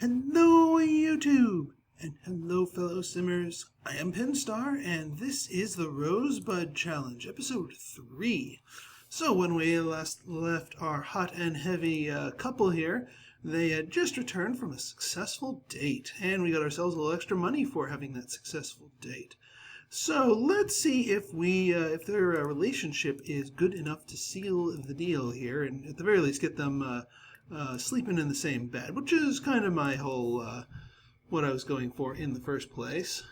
Hello YouTube, and hello fellow simmers. I am Pinstar, and this is the Rosebud Challenge, episode 3. So when we last left our hot and heavy couple here, they had just returned from a successful date, and we got ourselves a little extra money for having that successful date. So let's see if their relationship is good enough to seal the deal here, and at the very least get them sleeping in the same bed, which is kind of my whole what I was going for in the first place.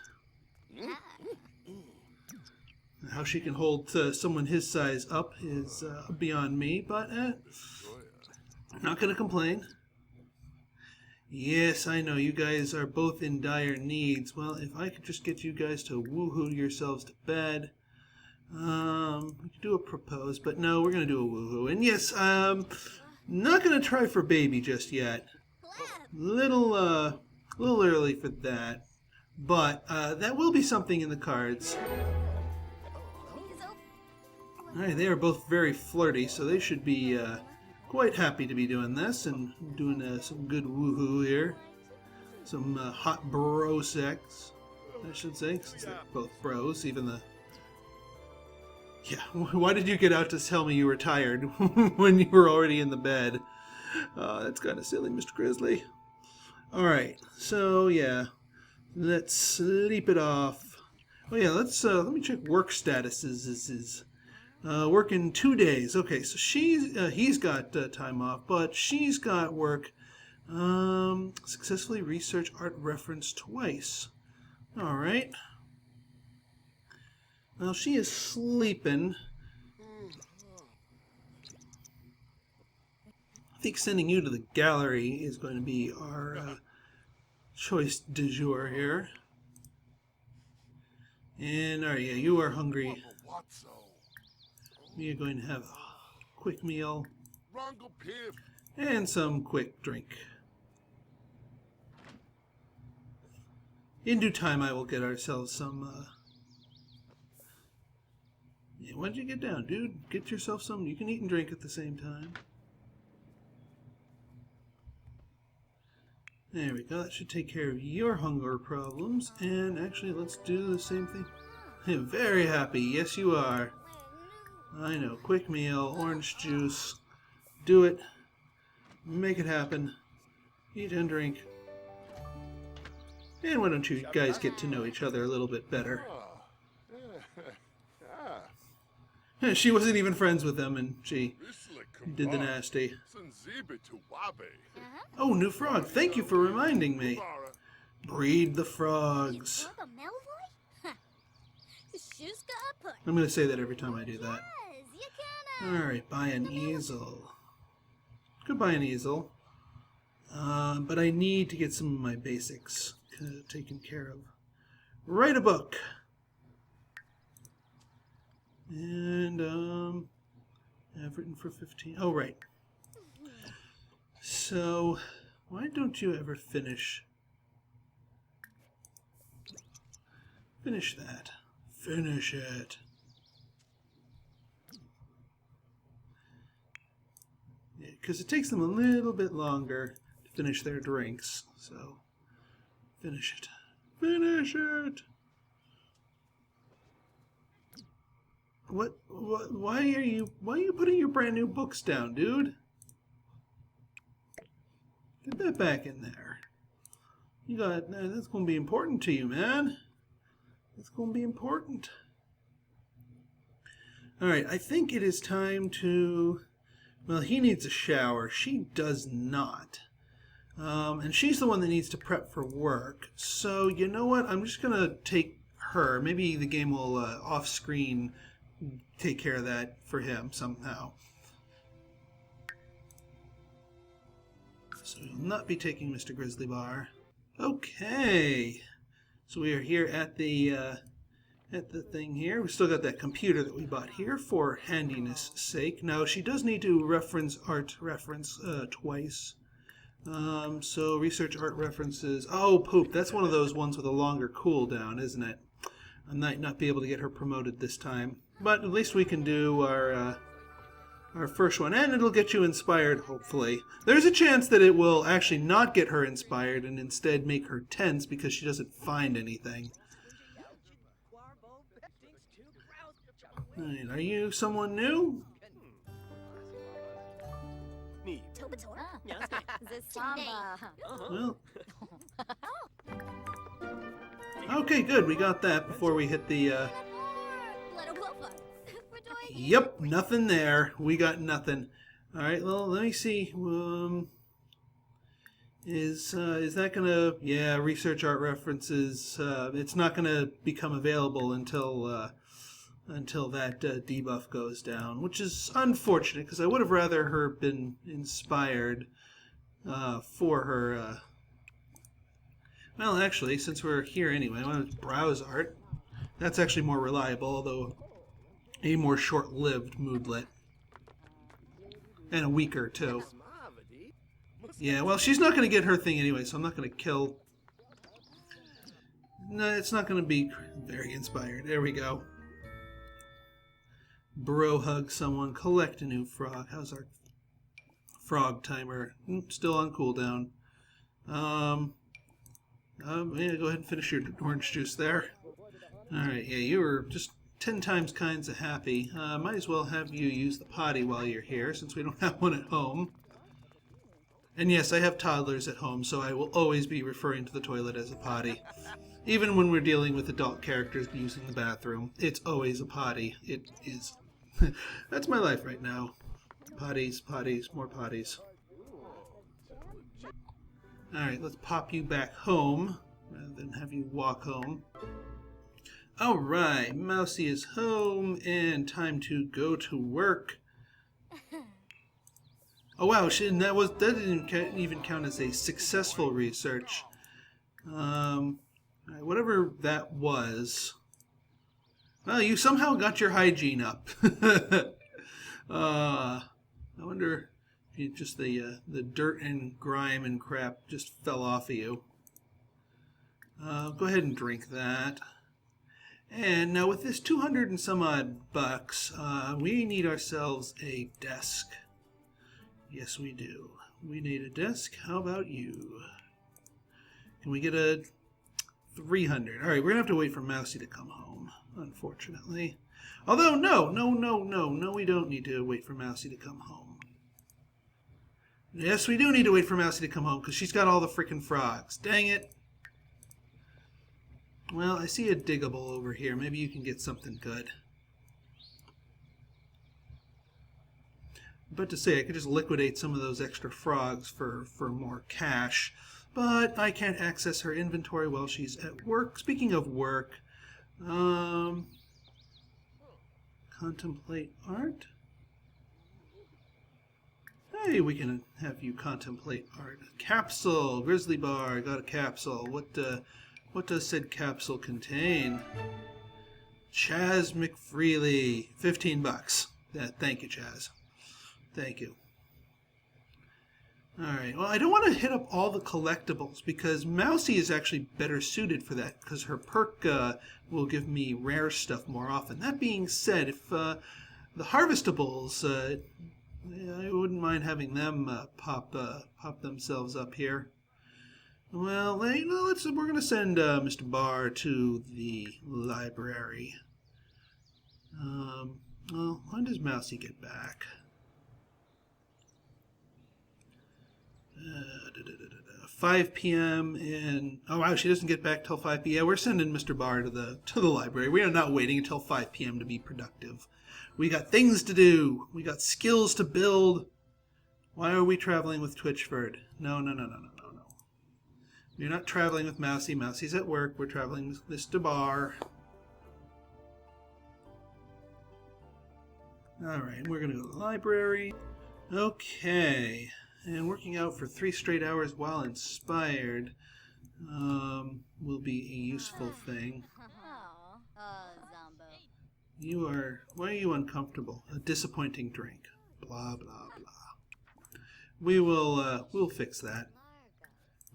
How she can hold someone his size up is beyond me, but I'm not going to complain. Yes, I know, you guys are both in dire needs. Well, if I could just get you guys to woohoo yourselves to bed. We could do a propose, but no, we're going to do a woohoo. And yes, not going to try for baby just yet. Little early for that. But that will be something in the cards. Alright, they are both very flirty, so they should be quite happy to be doing this and doing some good woohoo here. Some hot bro sex, I should say, since they're both bros, even the... Yeah, why did you get out to tell me you were tired when you were already in the bed? That's kind of silly, Mr. Grizzly. Alright, so yeah, let's sleep it off. Oh yeah, let me check work statuses. This is working 2 days. Okay, so he's got time off, but she's got work. Successfully research art reference twice. Alright. Well, she is sleeping. I think sending you to the gallery is going to be our choice du jour here. And, alright, yeah, you are hungry. We are going to have a quick meal and some quick drink. In due time, I will get ourselves some... Yeah, why don't you get down, dude? Get yourself some. You can eat and drink at the same time. There we go. That should take care of your hunger problems. And actually, let's do the same thing. I'm very happy. Yes, you are. I know. Quick meal, orange juice. Do it. Make it happen. Eat and drink. And why don't you guys get to know each other a little bit better? She wasn't even friends with them, and she did the nasty. Oh, new frog. Thank you for reminding me. Breed the frogs. I'm going to say that every time I do that. Alright, buy an easel. Could buy an easel. But I need to get some of my basics taken care of. Write a book. And, I've written for 15. Oh, right. So, why don't you ever finish that? Finish it. Yeah, because it takes them a little bit longer to finish their drinks. So, finish it. Finish it! Why are you putting your brand new books down, dude? Get that back in there. That's going to be important to you, man. That's going to be important. Alright, I think it is time to... Well, he needs a shower. She does not. And she's the one that needs to prep for work. So, you know what? I'm just going to take her. Maybe the game will off-screen take care of that for him somehow. So we'll not be taking Mr. Grizzly Bar. Okay. So we are here at the thing here. We still got that computer that we bought here for handiness sake. Now she does need to reference art reference twice. So research art references. Oh, poop. That's one of those ones with a longer cooldown, isn't it? I might not be able to get her promoted this time. But at least we can do our our first one, and it'll get you inspired, hopefully. There's a chance that it will actually not get her inspired and instead make her tense because she doesn't find anything. Right, are you someone new? Well, okay, good. We got that before we hit the, Yep, nothing there. We got nothing. Alright, well, let me see. Is that gonna... Yeah, research art references. It's not gonna become available until that debuff goes down, which is unfortunate, because I would have rather her been inspired for her... Well, actually, since we're here anyway, I want to browse art. That's actually more reliable, although a more short-lived moodlet. And a weaker, too. Yeah, well, she's not going to get her thing anyway, so I'm not going to kill... No, it's not going to be very inspired. There we go. Bro hug someone. Collect a new frog. How's our frog timer? Still on cooldown. Yeah, go ahead and finish your orange juice there. Alright, yeah, you were just 10 times kinds of happy. Might as well have you use the potty while you're here, since we don't have one at home. And yes, I have toddlers at home, so I will always be referring to the toilet as a potty. Even when we're dealing with adult characters using the bathroom, it's always a potty. It is. That's my life right now. Potties, potties, more potties. Alright, let's pop you back home, rather than have you walk home. Alright, Mousy is home, and time to go to work. Oh wow, that didn't even count as a successful research. Whatever that was. Well, you somehow got your hygiene up. I wonder if you just the dirt and grime and crap just fell off of you. Go ahead and drink that. And now with this 200 and some odd bucks, we need ourselves a desk. Yes, we do. We need a desk. How about you? Can we get a 300? All right, we're going to have to wait for Mousy to come home, unfortunately. Although, no, we don't need to wait for Mousy to come home. Yes, we do need to wait for Mousy to come home, because she's got all the freaking frogs. Dang it. Well, I see a diggable over here. Maybe you can get something good. But to say, I could just liquidate some of those extra frogs for more cash. But I can't access her inventory while she's at work. Speaking of work, contemplate art? Hey, we can have you contemplate art. Capsule, Grizzly Bar, got a capsule. What does said capsule contain? Chaz McFreely, 15 bucks. Thank you, Chaz. Thank you. Alright, well, I don't want to hit up all the collectibles because Mousy is actually better suited for that because her perk will give me rare stuff more often. That being said, if the harvestables, I wouldn't mind having them pop themselves up here. Well, we're going to send Mr. Barr to the library. Well, when does Mousy get back? 5 p.m. and oh wow, she doesn't get back till 5 p.m. Yeah, we're sending Mr. Barr to the library. We are not waiting until 5 p.m. to be productive. We got things to do. We got skills to build. Why are we traveling with Twitchford? No. You're not traveling with Mousy. Mousy's at work. We're traveling with Mr. Barr. Alright, we're going to go to the library. Okay. And working out for 3 straight hours while inspired will be a useful thing. Why are you uncomfortable? A disappointing drink. Blah, blah, blah. We'll fix that.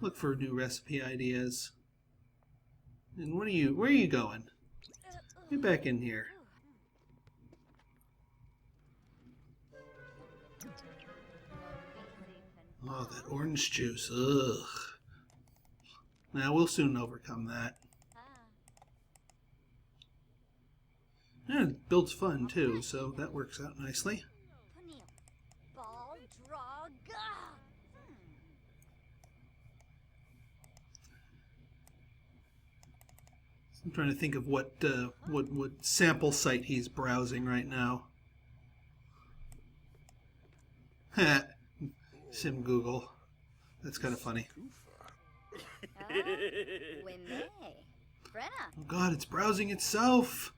Look for new recipe ideas. And where are you going? Get back in here. Oh, that orange juice. Ugh. Now we'll soon overcome that. And it builds fun too, so that works out nicely. I'm trying to think of what sample site he's browsing right now. Sim Google. That's kind of funny. Oh God, it's browsing itself.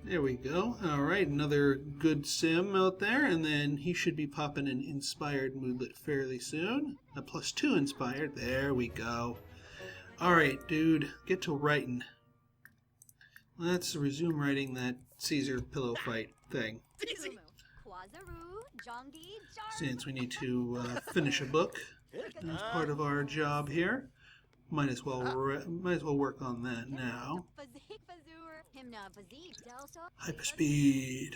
There we go. All right, another good sim out there, and then he should be popping an inspired moodlet fairly soon. A +2 inspired. There we go. All right, dude, get to writing. Let's resume writing that Caesar pillow fight thing. Since we need to finish a book as part of our job here, might as well work on that now. Hyperspeed.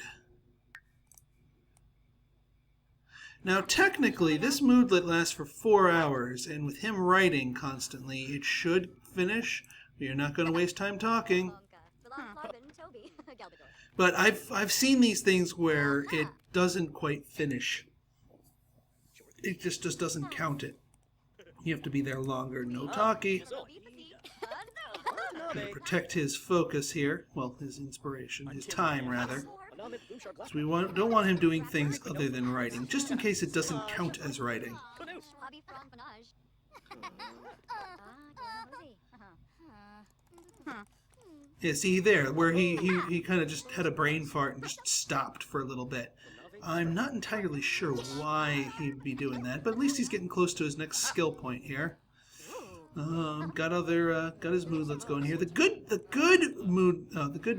Now, technically, this moodlet lasts for 4 hours, and with him writing constantly, it should finish. But you're not going to waste time talking. But I've seen these things where it doesn't quite finish. It just doesn't count it. You have to be there longer. No talkie. Gotta protect his focus here. Well, his inspiration, his time rather. So we don't want him doing things other than writing, just in case it doesn't count as writing. Yeah, see there, where he kind of just had a brain fart and just stopped for a little bit. I'm not entirely sure why he'd be doing that, but at least he's getting close to his next skill point here. Got his moodlets going here. The good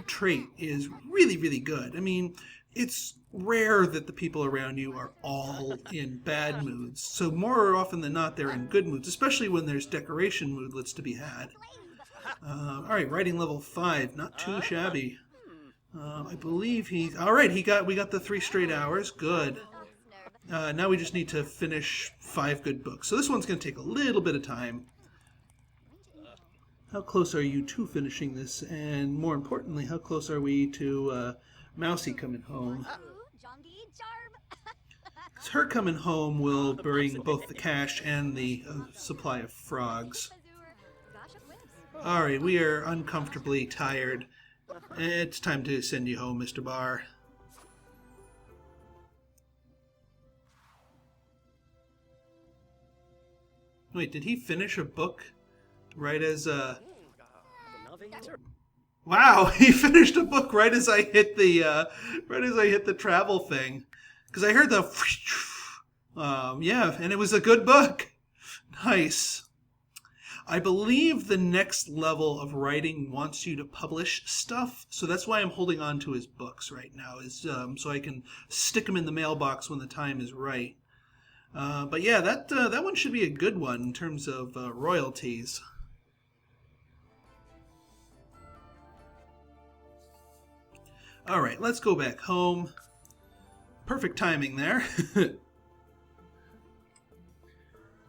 trait is really good. I mean, it's rare that the people around you are all in bad moods. So more often than not, they're in good moods, especially when there's decoration moodlets to be had. All right, writing level 5, not too shabby. I believe he's all right. We got the 3 straight hours. Good. Now we just need to finish 5 good books. So this one's going to take a little bit of time. How close are you to finishing this? And more importantly, how close are we to Mousy coming home? Because her coming home will bring both the cash and the supply of frogs. Alright, we are uncomfortably tired. It's time to send you home, Mr. Barr. Wait, did he finish a book right as Wow, he finished a book right as I hit the travel thing. Because I heard the yeah, and it was a good book. Nice. I believe the next level of writing wants you to publish stuff, so that's why I'm holding on to his books right now, is so I can stick them in the mailbox when the time is right. But yeah, that one should be a good one in terms of royalties. All right, let's go back home. Perfect timing there.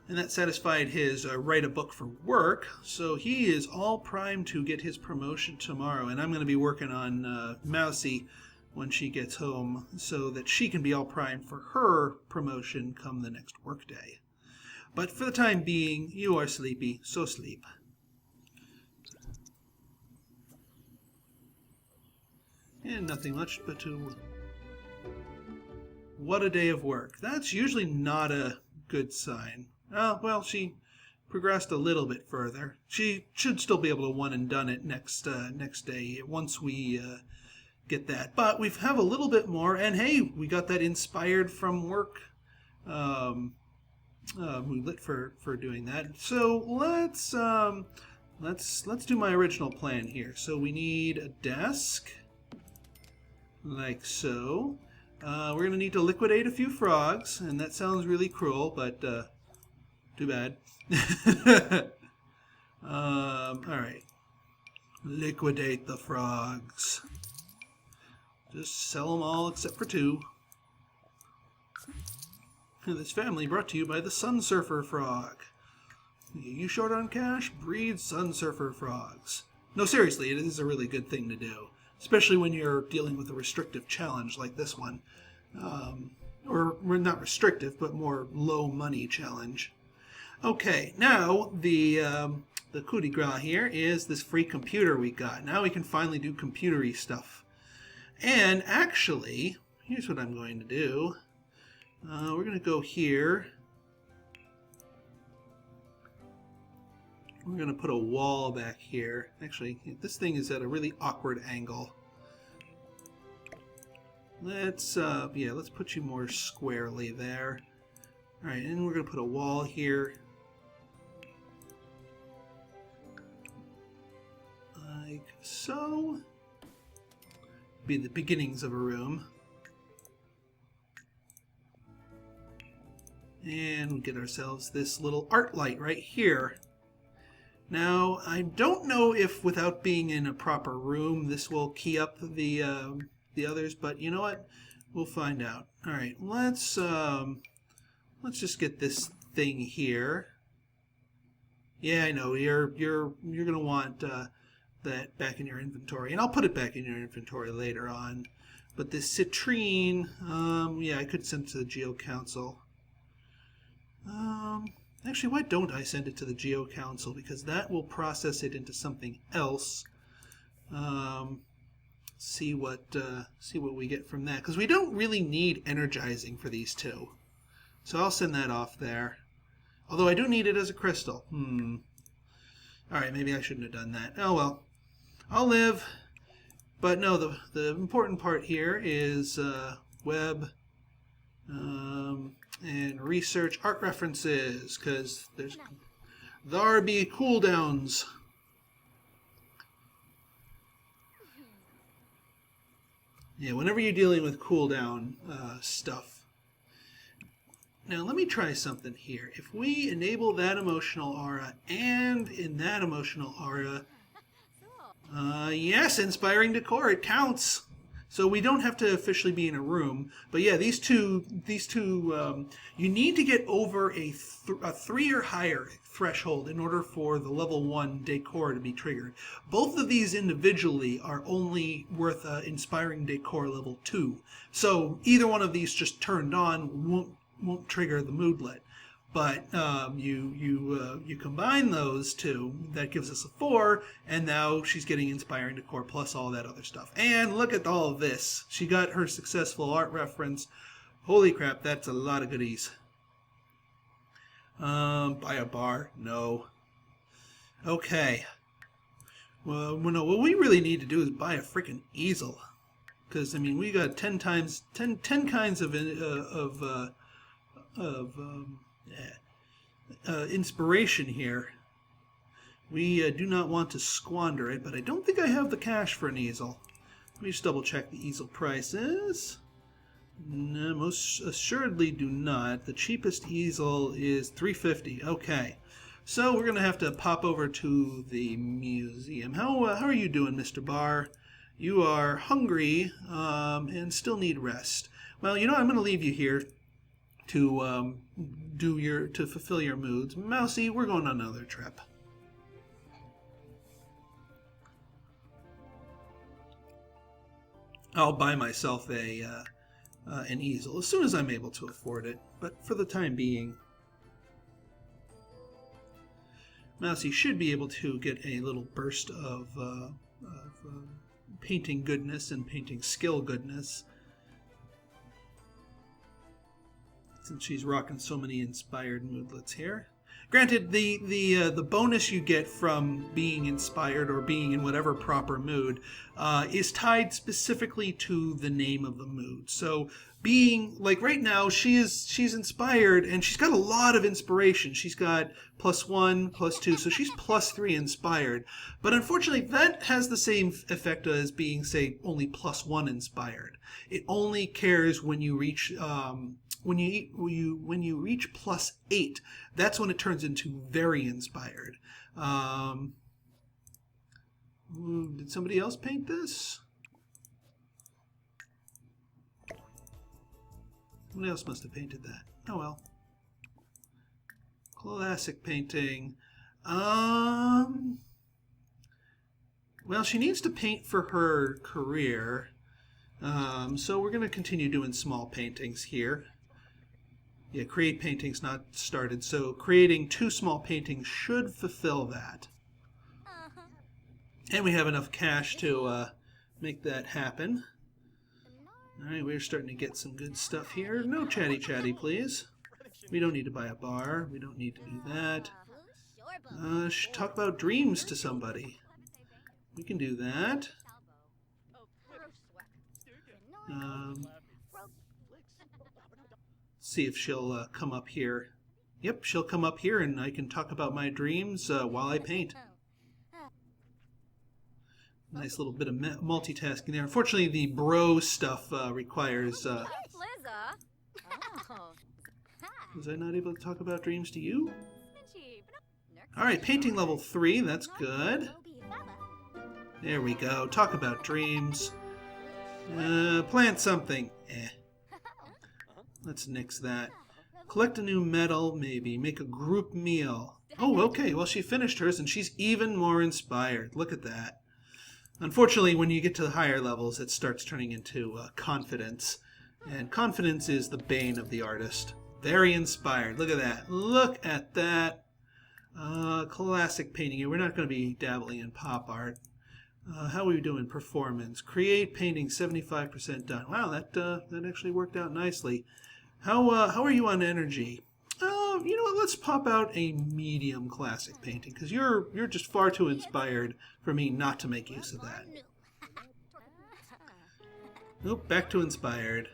And that satisfied his write a book for work, so he is all primed to get his promotion tomorrow. And I'm going to be working on Mousy when she gets home so that she can be all primed for her promotion come the next workday. But for the time being, you are sleepy, so sleep. And nothing much but to... What a day of work. That's usually not a good sign. Oh, well, she progressed a little bit further. She should still be able to one and done it next day once we get that. But we have a little bit more, and hey, we got that inspired from work moodlet for doing that. So let's do my original plan here. So we need a desk, like so. We're going to need to liquidate a few frogs, and that sounds really cruel, but too bad. Alright. Liquidate the frogs. Just sell them all except for 2. And this family brought to you by the Sun Surfer Frog. You short on cash? Breed Sun Surfer Frogs. No, seriously, it is a really good thing to do. Especially when you're dealing with a restrictive challenge like this one. Or not restrictive, but more low money challenge. Okay, now the coup de grace here is this free computer we got. Now we can finally do computery stuff. And actually, here's what I'm going to do. We're going to go here. We're going to put a wall back here. Actually, this thing is at a really awkward angle. Let's put you more squarely there. All right, and we're going to put a wall here. Like so. Be the beginnings of a room. And we'll get ourselves this little art light right here. Now, I don't know if without being in a proper room this will key up the others, but you know what? We'll find out. All right, let's just get this thing here. Yeah, I know you're gonna want that back in your inventory, and I'll put it back in your inventory later on. But this citrine, yeah, I could send it to the Geo Council. Actually, why don't I send it to the Geo Council? Because that will process it into something else. See what we get from that. Because we don't really need energizing for these two. So I'll send that off there. Although I do need it as a crystal. Alright, maybe I shouldn't have done that. Oh well. I'll live. But no, the important part here is web and research art references, because there be cooldowns. Yeah, whenever you're dealing with cooldown stuff. Now let me try something here. If we enable that emotional aura and in that emotional aura, yes, inspiring decor, it counts. So we don't have to officially be in a room, but yeah, these two, you need to get over a 3 or higher threshold in order for the level 1 decor to be triggered. Both of these individually are only worth inspiring decor level 2. So either one of these just turned on won't trigger the moodlet. But you combine those two, that gives us a 4, and now she's getting inspiring decor plus all that other stuff. And look at all of this. She got her successful art reference. Holy crap, that's a lot of goodies. Buy a bar? No. Okay. Well, no, what we really need to do is buy a freaking easel. Because, I mean, we got 10 kinds of inspiration here. We do not want to squander it, but I don't think I have the cash for an easel. Let me just double check the easel prices. No, most assuredly do not. The cheapest easel is $350. Okay, so we're gonna have to pop over to the museum. How are you doing, Mr. Barr? You are hungry and still need rest. Well, you know, I'm gonna leave you here to fulfill your moods. Mousy, we're going on another trip. I'll buy myself an easel as soon as I'm able to afford it, but for the time being, Mousy should be able to get a little burst of painting goodness and painting skill goodness, since she's rocking so many inspired moodlets here. Granted, the bonus you get from being inspired or being in whatever proper mood is tied specifically to the name of the mood. So being, like right now, she's inspired and she's got a lot of inspiration. She's got +1, +2, so she's +3 inspired. But unfortunately, that has the same effect as being, say, only +1 inspired. It only cares when you reach when you reach +8. That's when it turns into very inspired. Did somebody else paint this? Somebody else must have painted that. Oh well. Classic painting. Well, she needs to paint for her career. So we're going to continue doing small paintings here. Yeah, create paintings not started. So creating 2 small paintings should fulfill that. And we have enough cash to make that happen. Alright, we're starting to get some good stuff here. No chatty chatty, please. We don't need to buy a bar. We don't need to do that. Talk about dreams to somebody. We can do that. See if she'll come up here. Yep, she'll come up here and I can talk about my dreams while I paint. Nice little bit of multitasking there. Unfortunately, the bro stuff requires... Was I not able to talk about dreams to you? Alright, painting level 3. That's good. There we go. Talk about dreams. Plant something. Let's nix that. Collect a new medal, maybe. Make a group meal. Oh, okay. Well, she finished hers, and she's even more inspired. Look at that. Unfortunately, when you get to the higher levels, it starts turning into confidence. And confidence is the bane of the artist. Very inspired. Look at that. Look at that. Classic painting. We're not going to be dabbling in pop art. How are we doing? Performance. Create painting 75% done. Wow, that actually worked out nicely. How are you on energy? You know what? Let's pop out a medium classic painting because you're just far too inspired for me not to make use of that. Nope, back to inspired.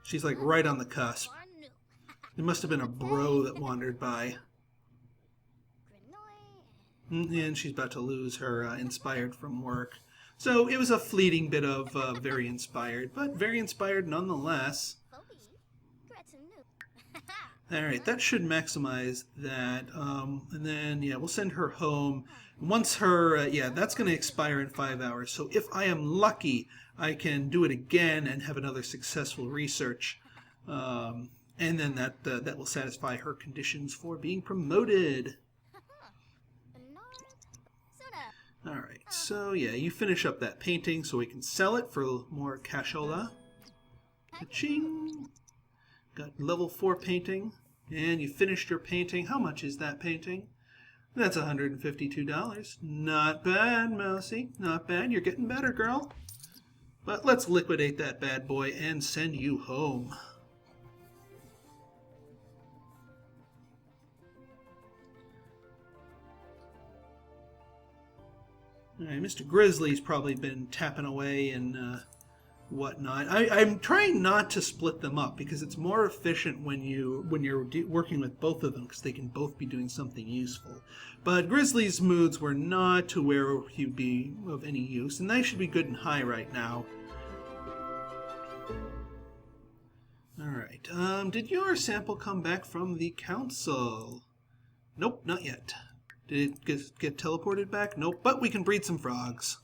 She's like right on the cusp. It must have been a bro that wandered by. And she's about to lose her inspired from work. So it was a fleeting bit of very inspired, but very inspired nonetheless. Alright, that should maximize that. And then, yeah, we'll send her home. Once her, yeah, that's going to expire in 5 hours. So if I am lucky, I can do it again and have another successful research. And then that will satisfy her conditions for being promoted. Alright, so yeah, you finish up that painting so we can sell it for more cashola. Ka-ching! Got level 4 painting, and you finished your painting. How much is that painting? That's $152. Not bad, Mousy. Not bad. You're getting better, girl. But let's liquidate that bad boy and send you home. Alright, Mr. Grizzly's probably been tapping away and whatnot. I'm trying not to split them up because it's more efficient when you're working with both of them because they can both be doing something useful. But Grizzly's moods were not to where he'd be of any use, and they should be good and high right now. Alright, did your sample come back from the council? Nope, not yet. Did it get teleported back? Nope, but we can breed some frogs.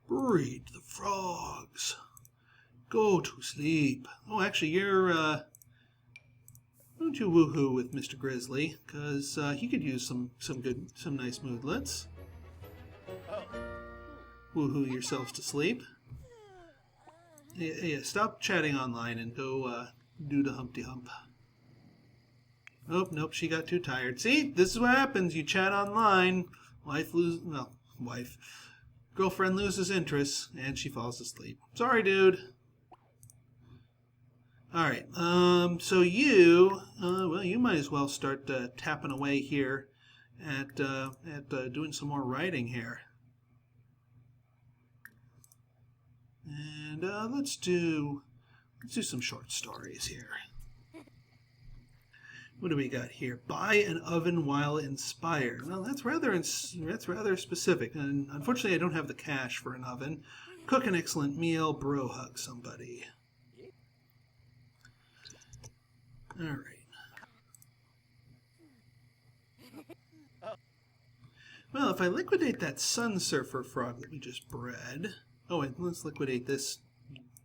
Breed the frogs. Go to sleep. Oh, actually, you're, don't you woohoo with Mr. Grizzly, because he could use some nice moodlets. Woohoo yourselves to sleep. Yeah, stop chatting online and go do the Humpty Hump. Oh, nope, she got too tired. See, this is what happens. You chat online. Girlfriend loses interest, and she falls asleep. Sorry, dude. Alright, so you, well, you might as well start tapping away here at doing some more writing here. And let's do some short stories here. What do we got here? Buy an oven while inspired. Well, that's rather specific. And unfortunately, I don't have the cash for an oven. Cook an excellent meal. Bro hug somebody. All right. Well, if I liquidate that sun surfer frog that we just bred. Oh, wait, let's liquidate this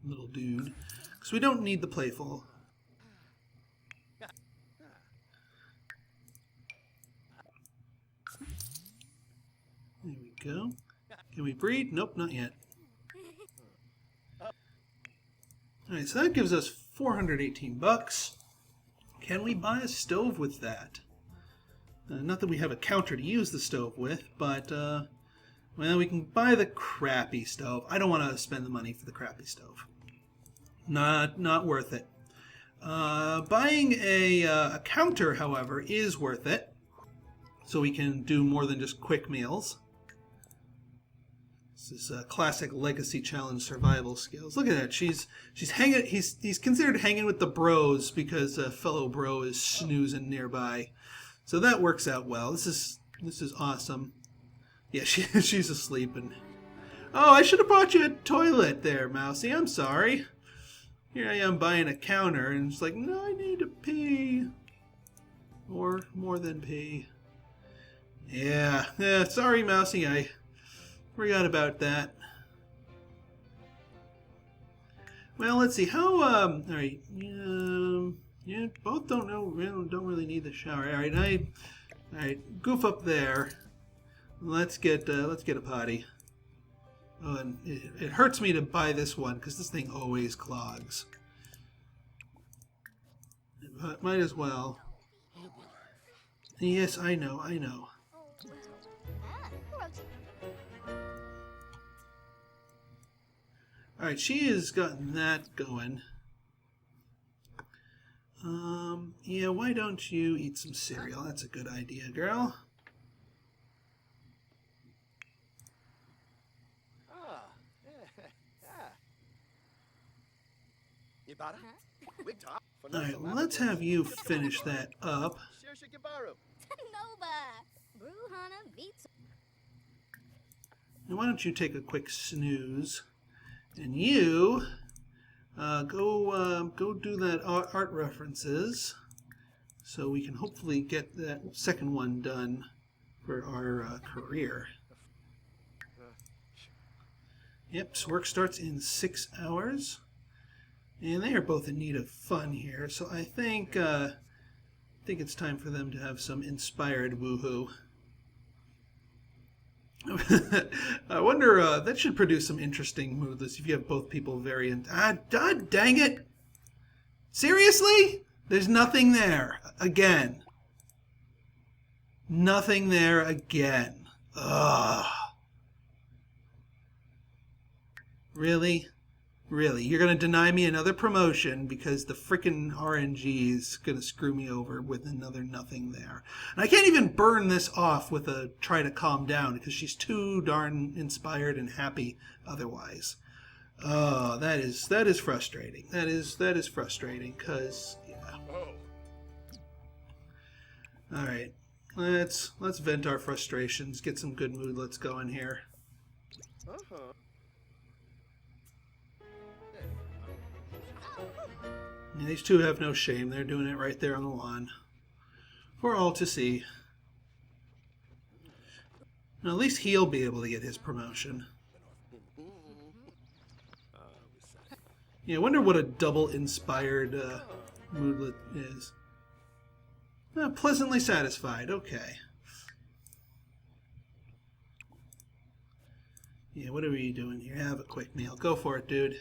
little dude. Because we don't need the playful. There we go. Can we breed? Nope, not yet. Alright, so that gives us 418 bucks. Can we buy a stove with that? Not that we have a counter to use the stove with, but, well, we can buy the crappy stove. I don't want to spend the money for the crappy stove. Not worth it. Buying a counter, however, is worth it. So we can do more than just quick meals. This is a classic legacy challenge survival skills. Look at that. She's hanging. He's considered hanging with the bros because a fellow bro is snoozing nearby. So that works out well. This is awesome. Yeah, she's asleep. And oh, I should have bought you a toilet there, Mousy. I'm sorry. Here I am buying a counter, and it's like, no, I need to pee. Or more than pee. Yeah, sorry, Mousy. I forgot about that. Well, let's see. How, all right. Yeah, both don't really need the shower. All right, goof up there. Let's get a potty. Oh, and it hurts me to buy this one because this thing always clogs. But might as well. Yes, I know. All right, she has gotten that going. Yeah, why don't you eat some cereal? That's a good idea, girl. Alright, let's have you finish that up. And why don't you take a quick snooze? And you go do that art references so we can hopefully get that second one done for our career. Yep, so work starts in 6 hours. And they are both in need of fun here, so I think it's time for them to have some inspired woohoo. I wonder, that should produce some interesting moodlets if you have both people very... God dang it! Seriously? There's nothing there. Again. Nothing there again. Ugh. Really? Really? You're going to deny me another promotion because the frickin' RNG is going to screw me over with another nothing there. And I can't even burn this off with a try to calm down because she's too darn inspired and happy otherwise. Oh, that is frustrating. That is frustrating because, yeah. All right. Let's vent our frustrations, get some good moodlets going here. Yeah, these two have no shame. They're doing it right there on the lawn for all to see. Now, at least he'll be able to get his promotion. Yeah, I wonder what a double inspired moodlet is. Pleasantly satisfied. Okay. Yeah, what are we doing here? Have a quick meal. Go for it, dude.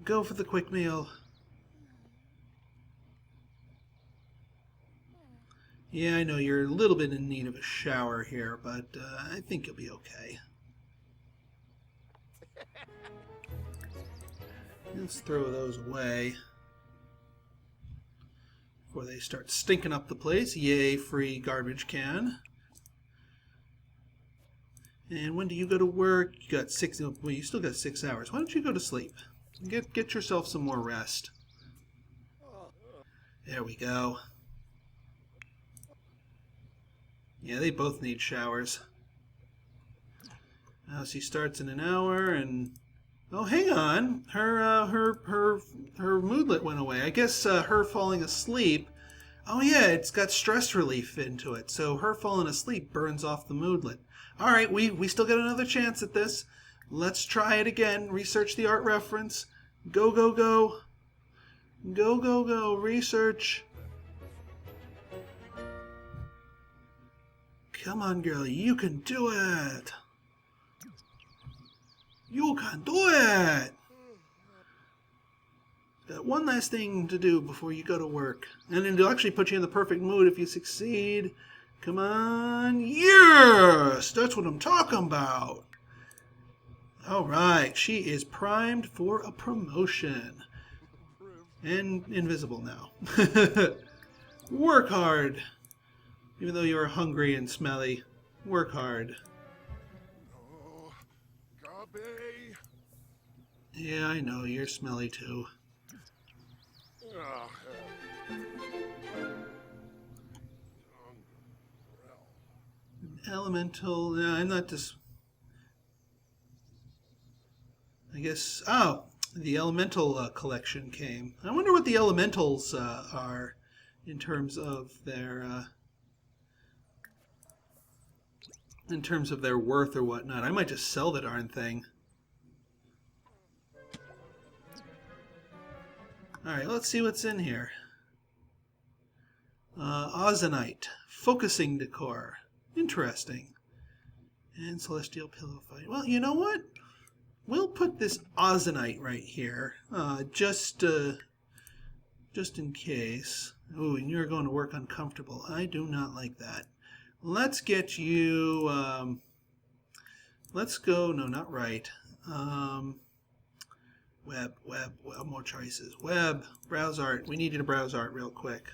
Go for the quick meal. Yeah, I know you're a little bit in need of a shower here, but I think you'll be okay. Let's throw those away before they start stinking up the place. Yay, free garbage can. And when do you go to work? You got well, you still got 6 hours. Why don't you go to sleep? Get yourself some more rest. There we go. Yeah, they both need showers. She starts in an hour, and oh, hang on, her moodlet went away. I guess her falling asleep. Oh yeah, it's got stress relief into it, so her falling asleep burns off the moodlet. All right, we still got another chance at this. Let's try it again. Research the art reference. Go, go, go. Go, go, go. Research. Come on, girl. You can do it. You can do it. Got one last thing to do before you go to work. And it'll actually put you in the perfect mood if you succeed. Come on. Yes! That's what I'm talking about. All right. She is primed for a promotion. And invisible now. Work hard. Even though you're hungry and smelly. Work hard. Yeah, I know. You're smelly too. Elemental. No, I'm not just. I guess. Oh, the elemental collection came. I wonder what the elementals are in terms of their. In terms of their worth or whatnot. I might just sell the darn thing. Alright, let's see what's in here. Ozonite. Focusing decor. Interesting. And celestial pillow fight. Well, you know what? We'll put this Ozonite right here. Just in case. Ooh, and you're going to work uncomfortable. I do not like that. Let's get you, let's go, no, not right. Web, more choices. Web, browse art. We need you to browse art real quick.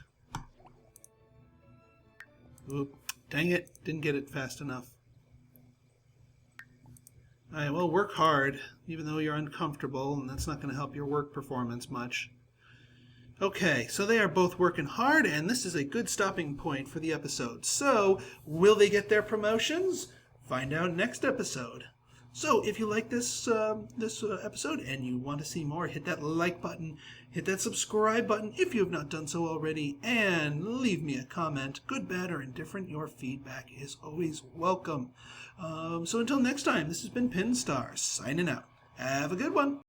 Oop, dang it, didn't get it fast enough. Alright, well, work hard, even though you're uncomfortable, and that's not going to help your work performance much. Okay, so they are both working hard, and this is a good stopping point for the episode. So, will they get their promotions? Find out next episode. So, if you like this episode and you want to see more, hit that like button, hit that subscribe button if you have not done so already, and leave me a comment. Good, bad, or indifferent, your feedback is always welcome. So until next time, this has been Pinstar, signing out. Have a good one.